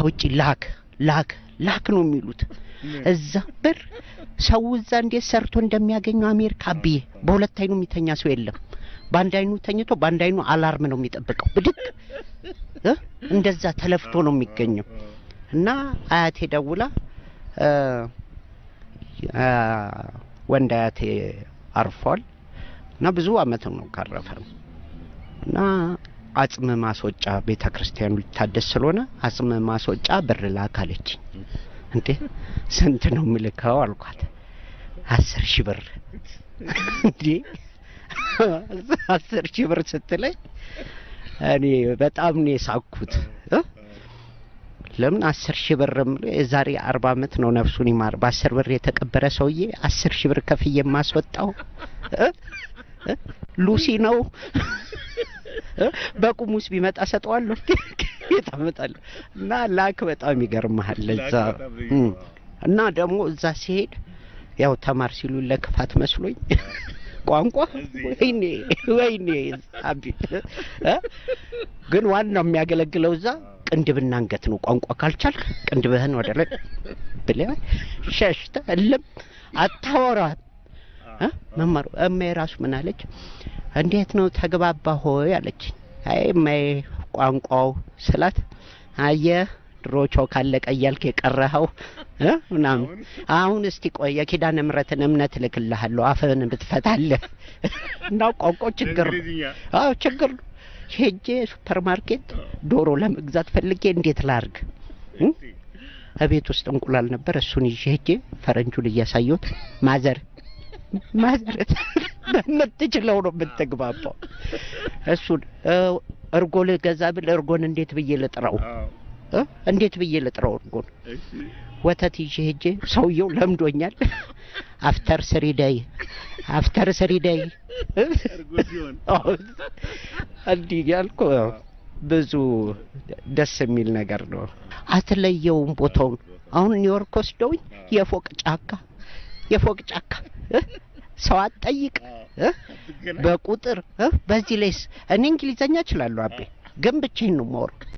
ከውጪ ላክ ነው የሚሉት እዛ ብር ሰው እዛ እንዴት ሰርቶ እንደሚያገኘው አሜሪካ ብዬ በሁለት አይኑ የሚተኛ ሰው የለም በአንድ አይኑ ተኝቶ በአንድ አይኑ አላርም ነው የሚጠብቀው ብድቅ እንደዛ ተለፍቶ ነው የሚገኘው እና አያቴ ደውላ ወንድ አያቴ አርፏል እና ብዙ አመት ነው ካረፈ እና አጽም ማስወጫ ቤተክርስቲያኑ ሊታደስ ስለሆነ አጽም ማስወጫ ብር ላክ አለችኝ እንዴ ስንት ነው ምልካው አልኳት 10,000 ብር እንዴ 10,000 ብር ስትለኝ እኔ በጣም ነው የሳኩት ለምን 10,000 ብር ዛሬ 40 አመት ነው ነፍሱን ይማር በ10 ብር የተቀበረ ሰውዬ 10,000 ብር ከፍዬ ማስወጣው ሉሲ ነው በቁሙስ ቢመጣ ሰጠዋለሁ ይታመጣል እና ላክ በጣም ይገርማል ለዛ እና ደግሞ እዛ ሲሄድ ያው ተማር ሲሉ ለክፋት መስሎኝ ቋንቋ ወይኔ አቢ ግን ዋናው የሚያገለግለው እዛ ቅንድብና አንገት ነው ቋንቋ ካልቻልክ ቅንድብህን ወደ ላይ ብለህ ሸሽተ እልም አታወራ መማሩ እማዬ ምን አለች እንዴት ነው ተግባባ ሆይ አለች አይ እማዬ ቋንቋው ስላት አየ ድሮቾ ካለቀ ያልከ የቀረኸው ምናምን አሁን እስቲ ቆይ የኪዳነ ምሕረትን እምነት ልክልሃለሁ አፈን ብትፈታለህ እና ቋንቋው ችግር ሄጄ ሱፐርማርኬት ዶሮ ለመግዛት ፈልጌ እንዴት ላርግ አቤት ውስጥ እንቁላል ነበር እሱን ይዤ ሄጄ ፈረንጁን እያሳየሁት ማዘር በምትችለው ነው የምትግባባው እሱን እርጎ ልገዛ ብል እርጎን እንዴት ብዬ ልጥራው እርጎን ወተት ይዤ ሄጄ ሰውየው ለምዶኛል አፍተር 3 ዳይ እርጎ ሲሆን እንዲህ ያልኩ ብዙ ደስ የሚል ነገር ነው አትለየውም ቦታውን አሁን ኒውዮርክ ወስደውኝ የፎቅ ጫካ ሰው አጠይቅ በቁጥር በዚህ ላይስ እኔ እንግሊዘኛ እችላለሁ አቤ ግን ብቻዬን ነው የማወራው